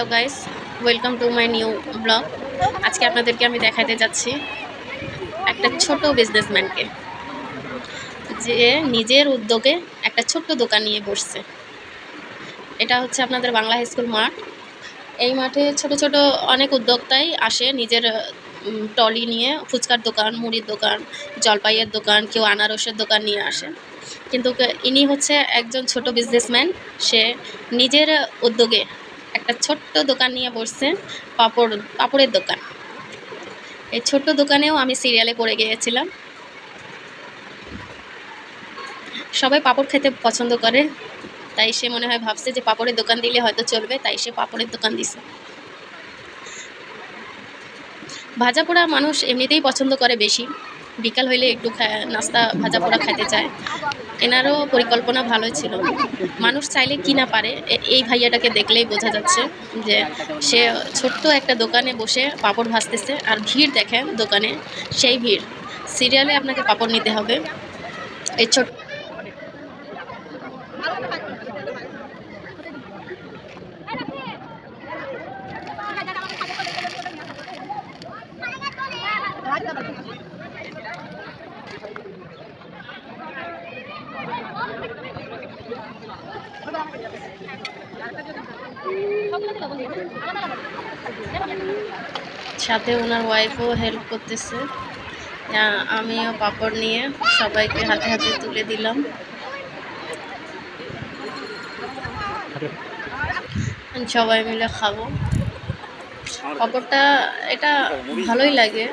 Hello guys, welcome to my new blog. আজকে আপনাদেরকে আমি দেখাতে যাচ্ছি একটা ছোট বিজনেসম্যানকে, যে নিজের উদ্যোগে একটা ছোট্ট দোকান নিয়ে বসছে। এটা হচ্ছে আপনাদের বাংলা হাই স্কুল মাঠ। এই মাঠে ছোট ছোট অনেক উদ্যোক্তাই আসে নিজের ট্রলি নিয়ে, ফুচকার দোকান, মুড়ির দোকান, জলপাইয়ের দোকান, কেউ আনারসের দোকান নিয়ে আসে। কিন্তু ইনি হচ্ছে একজন ছোট বিজনেসম্যান। সে নিজের উদ্যোগে একটা ছোট্ট দোকান নিয়ে বসছে, পাপড়ের দোকান। এই ছোট্ট দোকানেও আমি সিরিয়ালে পড়ে গিয়েছিলাম। সবাই পাপড় খেতে পছন্দ করে, তাই সে মনে হয় ভাবছে যে পাপড়ের দোকান দিলে হয়তো চলবে, তাই সে পাপড়ের দোকান দিছে। ভাজা পোড়া মানুষ এমনিতেই পছন্দ করে বেশি, বিকাল হইলে একটু নাস্তা ভাজা পোড়া খেতে চায়। এনারও পরিকল্পনা ভালোই ছিল। মানুষ চাইলে কি না পারে, এই ভাইয়াটাকে দেখলেই বোঝা যাচ্ছে যে সে ছোট্ট একটা দোকানে বসে পাপড় ভাজতেছে। আর ভিড় দেখেন দোকানে, সেই ভিড়। সিরিয়ালে আপনাকে পাপড় নিতে হবে। এই ছোট্ট সাথে ওনার ওয়াইফও হেল্প করতেছে। আমিও পাপড় নিয়ে সবাইকে হাতে হাতে তুলে দিলাম। সবাই মিলে খাবো পাপড়টা। এটা ভালোই লাগে।